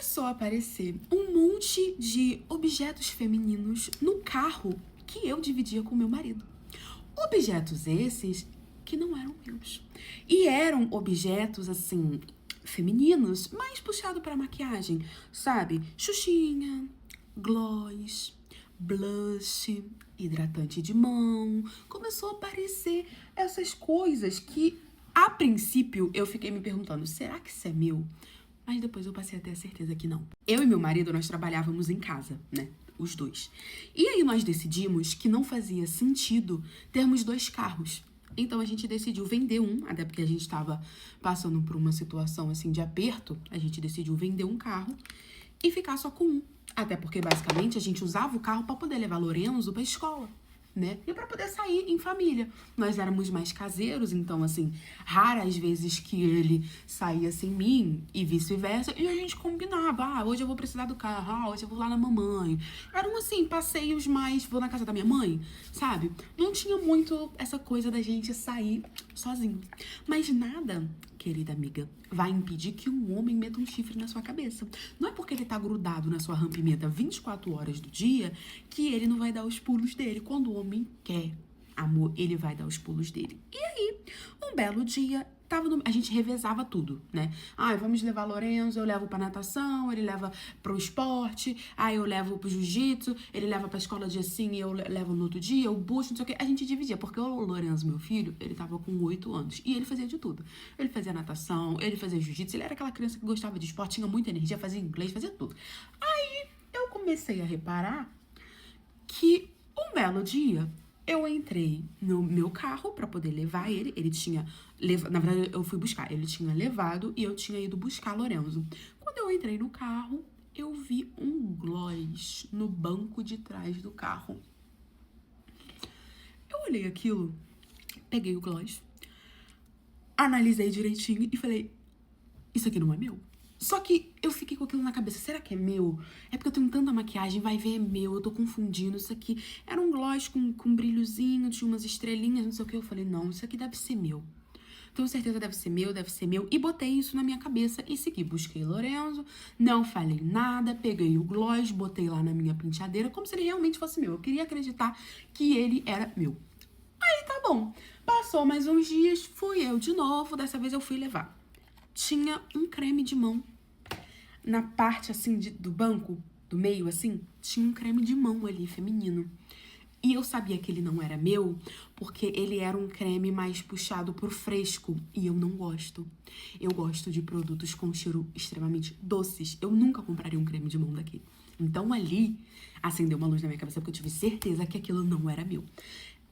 começou a aparecer um monte de objetos femininos no carro que eu dividia com meu marido. Objetos esses que não eram meus. E eram objetos, assim, femininos, mais puxado pra maquiagem, sabe? Xuxinha, gloss, blush, hidratante de mão. Começou a aparecer essas coisas que, a princípio, eu fiquei me perguntando, será que isso é meu? Mas depois eu passei a ter a certeza que não. Eu e meu marido, nós trabalhávamos em casa, né? Os dois. E aí nós decidimos que não fazia sentido termos 2 carros. Então a gente decidiu vender um, até porque a gente estava passando por uma situação assim de aperto, a gente decidiu vender um carro e ficar só com um. Até porque basicamente a gente usava o carro para poder levar Lorenzo para escola, né? E para poder sair em família. Nós éramos mais caseiros, então, assim, raras vezes que ele saía sem mim e vice-versa, e a gente combinava. Ah, hoje eu vou precisar do carro, ah, hoje eu vou lá na mamãe. Eram, assim, passeios mais, vou na casa da minha mãe, sabe? Não tinha muito essa coisa da gente sair sozinho. Mas nada, querida amiga, vai impedir que um homem meta um chifre na sua cabeça. Não é porque ele tá grudado na sua rampimenta 24 horas do dia que ele não vai dar os pulos dele. Quando o homem quer amor, ele vai dar os pulos dele. E aí, um belo dia, a gente revezava tudo, né? Ah, vamos levar Lorenzo, eu levo pra natação, ele leva pro esporte, aí eu levo pro jiu-jitsu, ele leva pra escola dia sim e eu levo no outro dia, eu busco, não sei o quê. A gente dividia, porque o Lorenzo, meu filho, ele tava com 8 anos e ele fazia de tudo. Ele fazia natação, ele fazia jiu-jitsu, ele era aquela criança que gostava de esporte, tinha muita energia, fazia inglês, fazia tudo. Aí eu comecei a reparar que um belo dia eu entrei no meu carro pra poder levar ele. Ele tinha na verdade, eu fui buscar. Ele tinha levado e eu tinha ido buscar Lorenzo. Quando eu entrei no carro, eu vi um gloss no banco de trás do carro. Eu olhei aquilo, peguei o gloss, analisei direitinho e falei, isso aqui não é meu. Só que eu fiquei com aquilo na cabeça, será que é meu? É porque eu tenho tanta maquiagem, vai ver, é meu, eu tô confundindo. Isso aqui era um gloss com brilhozinho, tinha umas estrelinhas, não sei o que. Eu falei, não, isso aqui deve ser meu. Tenho certeza, deve ser meu, deve ser meu. E botei isso na minha cabeça e segui. Busquei Lorenzo, não falei nada, peguei o gloss, botei lá na minha penteadeira, como se ele realmente fosse meu. Eu queria acreditar que ele era meu. Aí tá bom. Passou mais uns dias, fui eu de novo, dessa vez eu fui levar. Tinha um creme de mão na parte, assim, do banco, do meio, assim, tinha um creme de mão ali, feminino. E eu sabia que ele não era meu, porque ele era um creme mais puxado pro fresco, e eu não gosto. Eu gosto de produtos com cheiro extremamente doces. Eu nunca compraria um creme de mão daquele. Então ali, acendeu uma luz na minha cabeça, porque eu tive certeza que aquilo não era meu.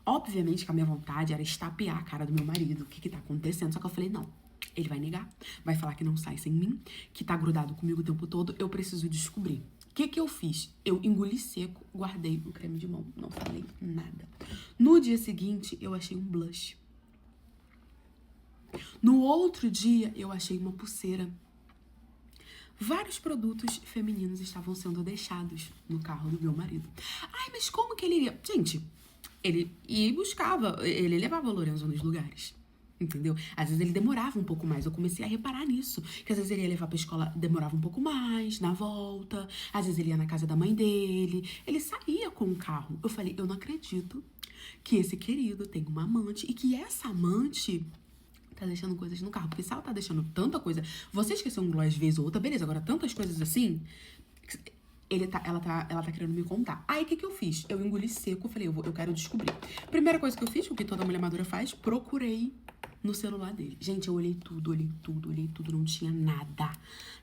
Obviamente que a minha vontade era estapear a cara do meu marido. O que tá acontecendo? Só que eu falei, não. Ele vai negar, vai falar que não sai sem mim, que tá grudado comigo o tempo todo, eu preciso descobrir. O que eu fiz? Eu engoli seco, guardei o creme de mão, não falei nada. No dia seguinte, eu achei um blush. No outro dia, eu achei uma pulseira. Vários produtos femininos estavam sendo deixados no carro do meu marido. Ai, mas como que ele iria? Gente, ele ia e buscava, ele levava o Lorenzo nos lugares. Entendeu? Às vezes ele demorava um pouco mais. Eu comecei a reparar nisso. Que às vezes ele ia levar pra escola, demorava um pouco mais, na volta. Às vezes ele ia na casa da mãe dele. Ele saía com o carro. Eu falei, eu não acredito que esse querido tem uma amante e que essa amante tá deixando coisas no carro. Porque se ela tá deixando tanta coisa... Você esqueceu um gloss vez ou outra, beleza. Agora, tantas coisas assim... Ela tá querendo me contar. Aí, o que eu fiz? Eu engoli seco, falei, eu quero descobrir. Primeira coisa que eu fiz, o que toda mulher madura faz, procurei no celular dele. Gente, eu olhei tudo, não tinha nada.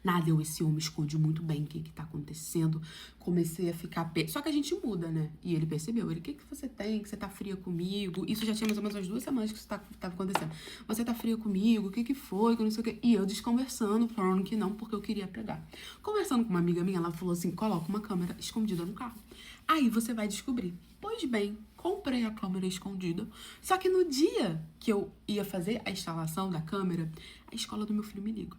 Nada, esse homem esconde muito bem o que tá acontecendo. Comecei a ficar... Só que a gente muda, né? E ele percebeu, o que você tem, que você tá fria comigo? Isso já tinha mais ou menos umas 2 semanas que isso tava acontecendo. Você tá fria comigo? O que foi? Que não sei o quê. E eu desconversando, falando que não, porque eu queria pegar. Conversando com uma amiga minha, ela falou assim, coloca uma câmera escondida no carro. Aí você vai descobrir. Pois bem, comprei a câmera escondida. Só que no dia que eu ia fazer a instalação da câmera, a escola do meu filho me liga.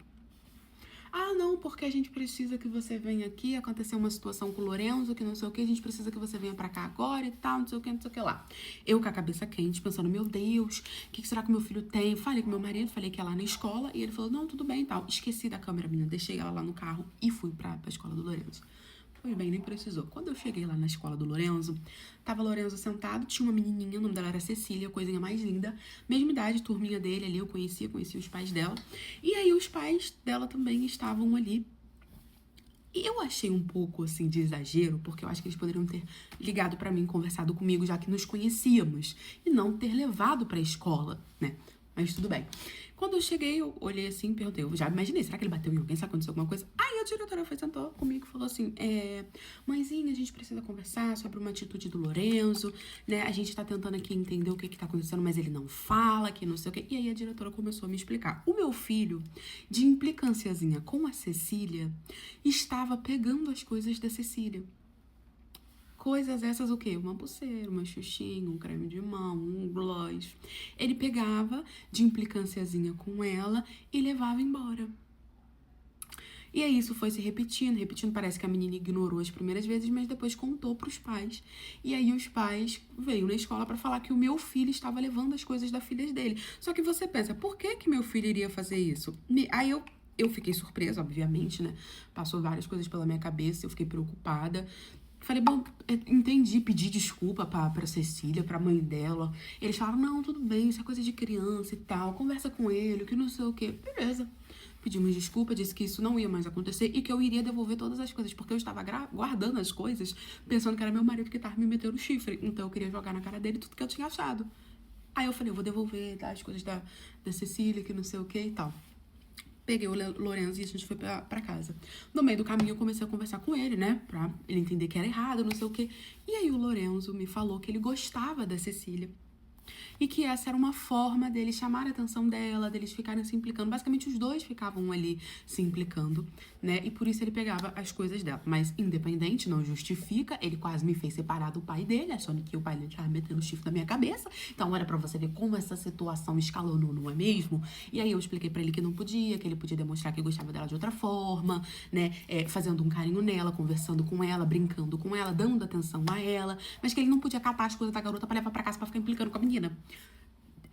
Ah, não, porque a gente precisa que você venha aqui, aconteceu uma situação com o Lorenzo, que não sei o que, a gente precisa que você venha pra cá agora e tal, não sei o que, não sei o que lá. Eu com a cabeça quente, pensando, meu Deus, o que será que meu filho tem? Falei com meu marido, falei que ia lá na escola, e ele falou, não, tudo bem e tal. Esqueci da câmera, menina, deixei ela lá no carro e fui pra escola do Lorenzo. Foi bem, nem precisou. Quando eu cheguei lá na escola do Lorenzo, tava o Lorenzo sentado, tinha uma menininha, o nome dela era Cecília, coisinha mais linda, mesma idade, turminha dele ali, eu conhecia os pais dela. E aí os pais dela também estavam ali. E eu achei um pouco, assim, de exagero, porque eu acho que eles poderiam ter ligado pra mim, conversado comigo, já que nos conhecíamos, e não ter levado pra escola, né? Mas tudo bem. Quando eu cheguei, eu olhei assim e perguntei, eu já imaginei, será que ele bateu em alguém? Será que aconteceu alguma coisa? Aí a diretora foi, sentou comigo e falou assim, mãezinha, a gente precisa conversar sobre uma atitude do Lorenzo, né? A gente tá tentando aqui entender o que tá acontecendo, mas ele não fala, que não sei o quê. E aí a diretora começou a me explicar. O meu filho, de implicânciazinha com a Cecília, estava pegando as coisas da Cecília. Coisas essas o quê? Uma pulseira, uma xuxinha, um creme de mão, um gloss. Ele pegava de implicânciazinha com ela e levava embora. E aí isso foi se repetindo. Parece que a menina ignorou as primeiras vezes, mas depois contou pros pais. E aí os pais veio na escola pra falar que o meu filho estava levando as coisas da filha dele. Só que você pensa, por que que meu filho iria fazer isso? Aí eu fiquei surpresa, obviamente, né? Passou várias coisas pela minha cabeça, eu fiquei preocupada. Falei, bom, entendi, pedi desculpa pra Cecília, pra mãe dela. Eles falaram, não, tudo bem, isso é coisa de criança e tal, conversa com ele, que não sei o quê. Beleza. Pedimos desculpa, disse que isso não ia mais acontecer e que eu iria devolver todas as coisas, porque eu estava guardando as coisas, pensando que era meu marido que tava me metendo o chifre. Então eu queria jogar na cara dele tudo que eu tinha achado. Aí eu falei, eu vou devolver as coisas da Cecília, que não sei o que e tal. Peguei o Lorenzo e a gente foi pra casa. No meio do caminho eu comecei a conversar com ele, né? Pra ele entender que era errado, não sei o quê. E aí o Lorenzo me falou que ele gostava da Cecília. E que essa era uma forma deles chamar a atenção dela, deles ficarem se implicando. Basicamente, os dois ficavam ali se implicando, né? E por isso ele pegava as coisas dela. Mas, independente, não justifica. Ele quase me fez separar do pai dele, achando que o pai dele tava metendo chifre na minha cabeça. Então, olha pra você ver como essa situação escalonou, não é mesmo? E aí eu expliquei pra ele que não podia, que ele podia demonstrar que gostava dela de outra forma, né? Fazendo um carinho nela, conversando com ela, brincando com ela, dando atenção a ela. Mas que ele não podia catar as coisas da garota pra levar pra casa pra ficar implicando com a menina.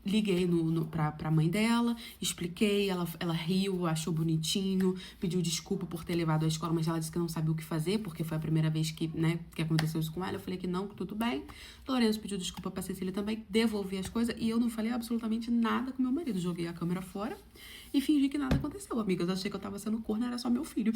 Liguei pra mãe dela, expliquei, ela riu, achou bonitinho, pediu desculpa por ter levado à escola, mas ela disse que não sabia o que fazer, porque foi a primeira vez que, né, que aconteceu isso com ela. Eu falei que não, que tudo bem. Lourenço pediu desculpa pra Cecília também, devolvi as coisas e eu não falei absolutamente nada com meu marido. Joguei a câmera fora e fingi que nada aconteceu, amigas. Achei que eu tava sendo corna, era só meu filho.